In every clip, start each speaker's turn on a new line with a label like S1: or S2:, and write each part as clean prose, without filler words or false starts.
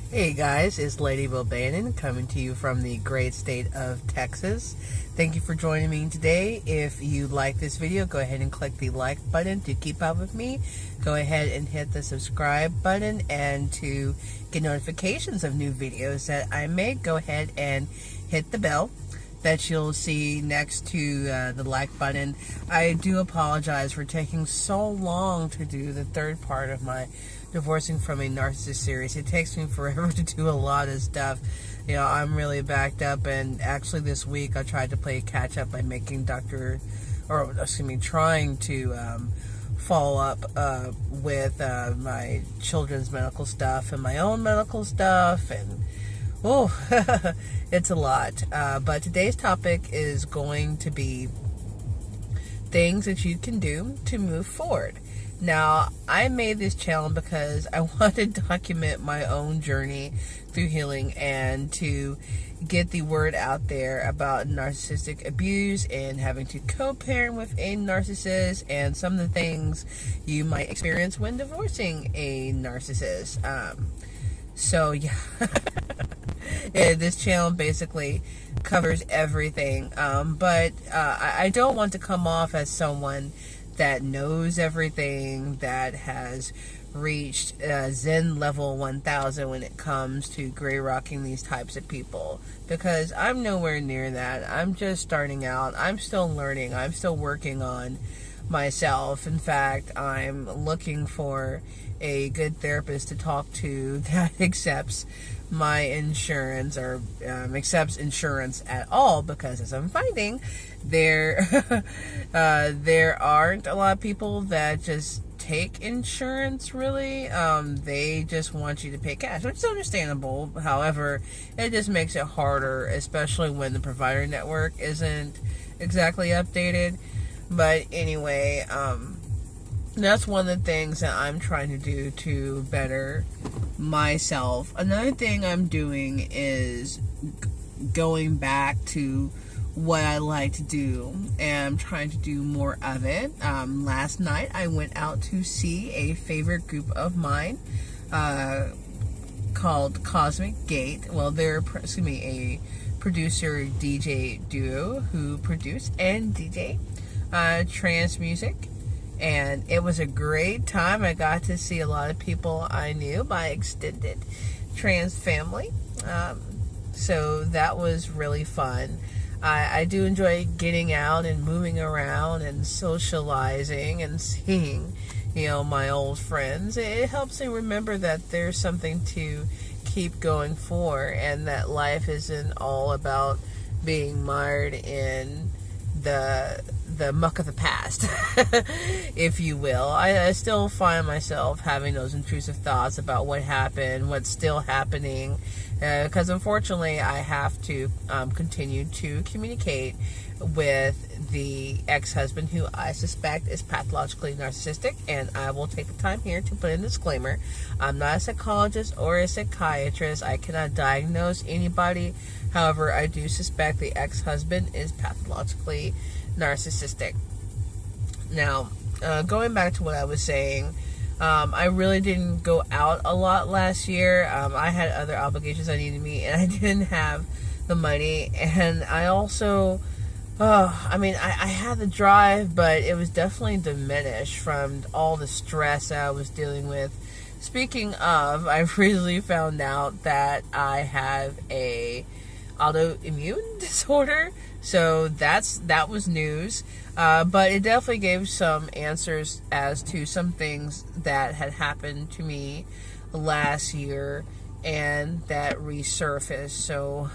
S1: Hey guys, it's Lady Bobannon coming to you from the great state of Texas. Thank you for joining me today. If you like this video, go ahead and click the like button to keep up with me. Go ahead and hit the subscribe button, and to get notifications of new videos that I make, go ahead and hit the bell that you'll see next to the like button. I do apologize for taking so long to do the third part of my Divorcing from a Narcissist series. It takes me forever to do a lot of stuff. You know, I'm really backed up, and actually this week I tried to play catch up by making trying to follow up with my children's medical stuff and my own medical stuff, and it's a lot. But today's topic is going to be things that you can do to move forward. Now, I made this channel because I want to document my own journey through healing and to get the word out there about narcissistic abuse and having to co-parent with a narcissist and some of the things you might experience when divorcing a narcissist. This channel basically covers everything, but I don't want to come off as someone that knows everything, that has reached Zen level 1000 when it comes to gray rocking these types of people, because I'm nowhere near that. I'm just starting out. I'm still learning. I'm still working on myself. In fact, I'm looking for a good therapist to talk to that accepts my insurance, or accepts insurance at all, because as I'm finding, there aren't a lot of people that just take insurance, really. They just want you to pay cash, which is understandable. However, it just makes it harder, especially when the provider network isn't exactly updated. But anyway, that's one of the things that I'm trying to do to better myself. Another thing I'm doing is going back to what I like to do, and I'm trying to do more of it. Last night I went out to see a favorite group of mine called Cosmic Gate. Well, they're a producer DJ duo who produce and DJ trance music. And it was a great time. I got to see a lot of people I knew, my extended trans family. So that was really fun. I do enjoy getting out and moving around and socializing and seeing, my old friends. It helps me remember that there's something to keep going for, and that life isn't all about being mired in the muck of the past, if you will. I still find myself having those intrusive thoughts about what happened, what's still happening, because unfortunately I have to continue to communicate with the ex-husband, who I suspect is pathologically narcissistic. And I will take the time here to put in a disclaimer: I'm not a psychologist or a psychiatrist. I cannot diagnose anybody. However, I do suspect the ex-husband is pathologically narcissistic. Now, going back to what I was saying, I really didn't go out a lot last year. I had other obligations I needed to meet, and I didn't have the money. And I also, I had the drive, but it was definitely diminished from all the stress I was dealing with. Speaking of, I recently found out that I have a autoimmune disorder. So that was news, but it definitely gave some answers as to some things that had happened to me last year and that resurfaced. So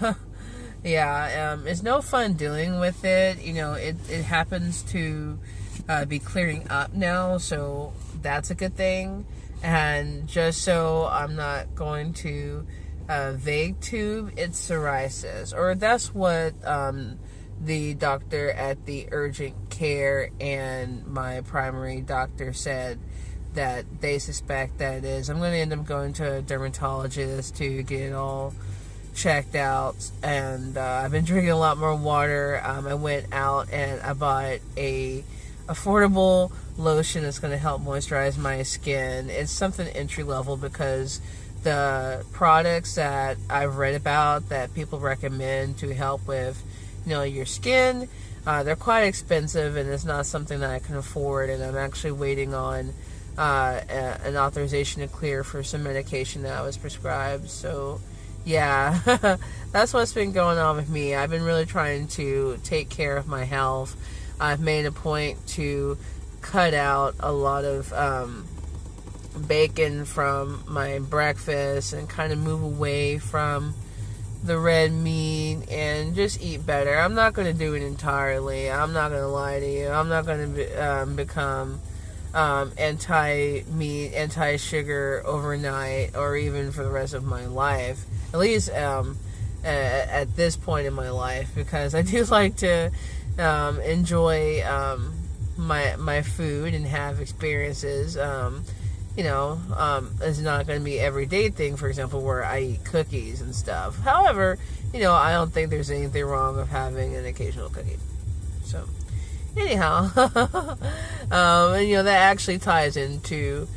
S1: it's no fun dealing with it. It happens to be clearing up now, so that's a good thing. And just so I'm not going to vague tube, it's psoriasis, or that's what the doctor at the urgent care and my primary doctor said that they suspect that it is. I'm going to end up going to a dermatologist to get it all checked out, and I've been drinking a lot more water. I went out and I bought a affordable lotion that's going to help moisturize my skin. It's something entry level because the products that I've read about that people recommend to help with, your skin, they're quite expensive, and it's not something that I can afford. And I'm actually waiting on an authorization to clear for some medication that I was prescribed. So yeah, that's what's been going on with me. I've been really trying to take care of my health. I've made a point to cut out a lot of bacon from my breakfast and kind of move away from the red meat and just eat better. I'm not going to do it entirely. I'm not going to lie to you. I'm not going to become anti-meat, anti-sugar overnight or even for the rest of my life. At least at this point in my life, because I do like to enjoy my food and have experiences. It's not going to be everyday thing, for example, where I eat cookies and stuff. However, I don't think there's anything wrong with having an occasional cookie. So, anyhow, and, that actually ties into,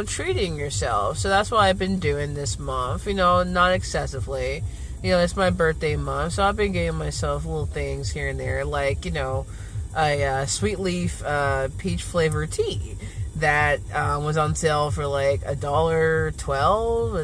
S1: treating yourself. So that's what I've been doing this month, not excessively. It's my birthday month, so I've been getting myself little things here and there, like, a sweet leaf peach flavored tea that was on sale for like $1.12,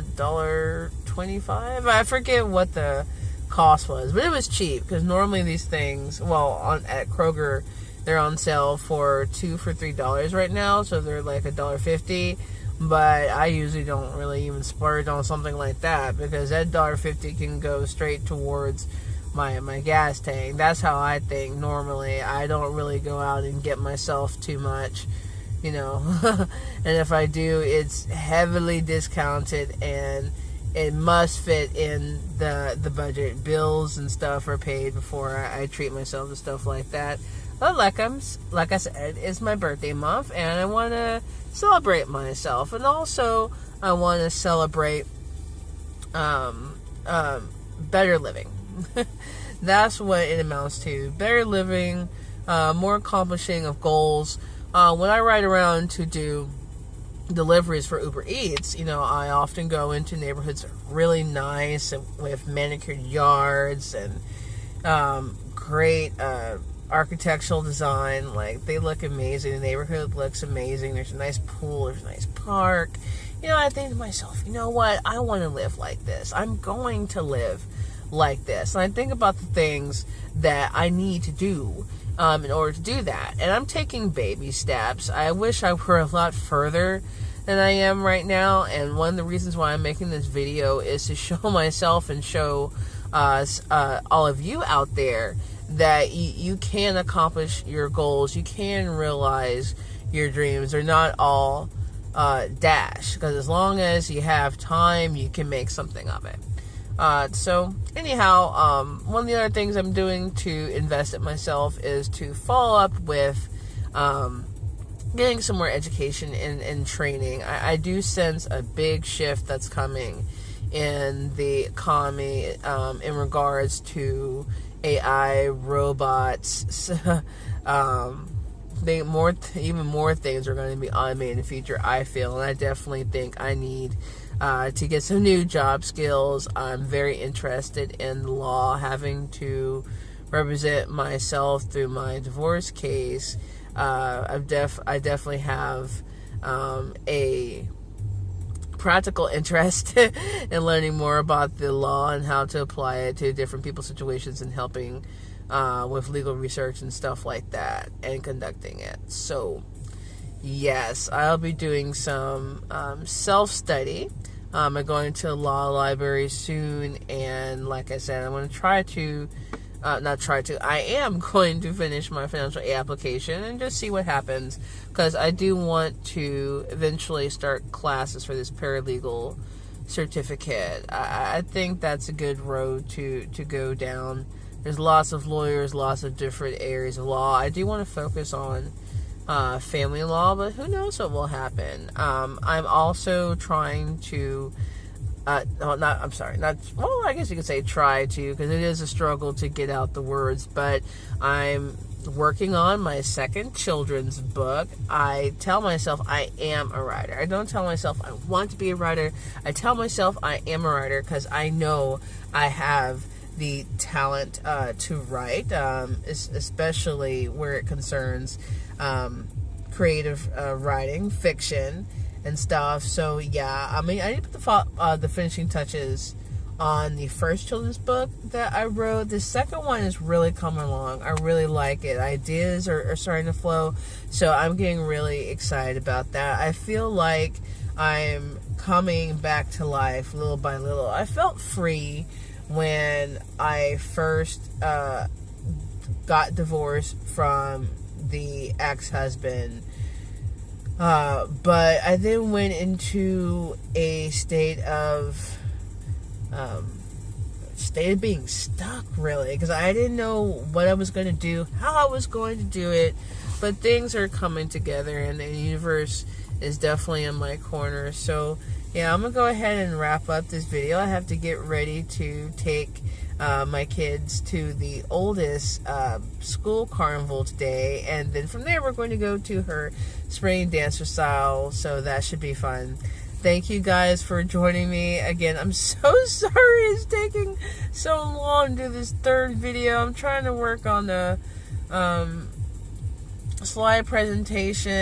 S1: $1.25. I forget what the cost was, but it was cheap because normally these things, at Kroger, they're on sale for $2 for $3 right now, so they're like $1.50. But I usually don't really even splurge on something like that because that $1.50 can go straight towards my gas tank. That's how I think normally. I don't really go out and get myself too much, and if I do, it's heavily discounted and it must fit in the budget. Bills and stuff are paid before I treat myself to stuff like that. But like I said, it's my birthday month and I want to celebrate myself, and also I want to celebrate better living. That's what it amounts to. Better living, more accomplishing of goals. When I ride around to do deliveries for Uber Eats, I often go into neighborhoods that are really nice and with manicured yards and great architectural design. Like, they look amazing. The neighborhood looks amazing. There's a nice pool. There's a nice park. I think to myself, you know what? I want to live like this. I'm going to live like this. And I think about the things that I need to do in order to do that. And I'm taking baby steps. I wish I were a lot further than I am right now. And one of the reasons why I'm making this video is to show myself and show all of you out there that you can accomplish your goals. You can realize your dreams. They're not all dash. Because as long as you have time, you can make something of it. So anyhow, one of the other things I'm doing to invest in myself is to follow up with getting some more education and training. I do sense a big shift that's coming in the economy in regards to AI, robots. Even more things are going to be automated in the future, I feel, and I definitely think I need to get some new job skills. I'm very interested in the law, having to represent myself through my divorce case. I definitely have a practical interest in learning more about the law and how to apply it to different people's situations and helping with legal research and stuff like that and conducting it. So yes, I'll be doing some self-study. I'm going to a law library soon, and like I said, I'm going to I am going to finish my financial aid application and just see what happens, because I do want to eventually start classes for this paralegal certificate. I think that's a good road to go down. There's lots of lawyers, lots of different areas of law. I do want to focus on family law, but who knows what will happen. I'm also trying to I guess you could say try to, because it is a struggle to get out the words, but I'm working on my second children's book. I tell myself I am a writer. I don't tell myself I want to be a writer. I tell myself I am a writer because I know I have the talent to write, especially where it concerns creative writing, fiction, and stuff. So yeah, I mean, I need to put the finishing touches on the first children's book that I wrote. The second one is really coming along. I really like it. Ideas are starting to flow, so I'm getting really excited about that. I feel like I'm coming back to life little by little. I felt free when I first got divorced from the ex-husband, but I then went into a state of being stuck, really, because I didn't know what I was going to do, how I was going to do it, but things are coming together, and the universe is definitely in my corner. So yeah, I'm gonna go ahead and wrap up this video. I have to get ready to take my kids to the oldest school carnival today, and then from there we're going to go to her spring dance recital, so that should be fun. Thank you guys for joining me again. I'm so sorry it's taking so long to do this third video. I'm trying to work on the slide presentation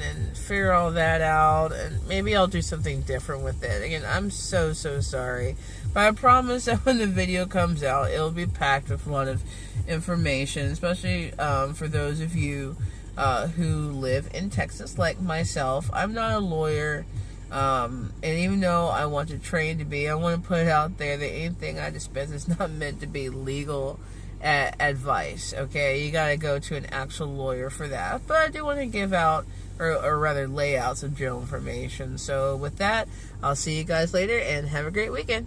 S1: and figure all that out, and maybe I'll do something different with it. Again, I'm so sorry, but I promise that when the video comes out, it'll be packed with a lot of information, especially for those of you who live in Texas like myself. I'm not a lawyer, and even though I want to train to be, I want to put it out there that anything I dispense is not meant to be legal advice. Okay, you got to go to an actual lawyer for that, but I do want to give out, or rather lay out, some general information. So with that, I'll see you guys later, and have a great weekend.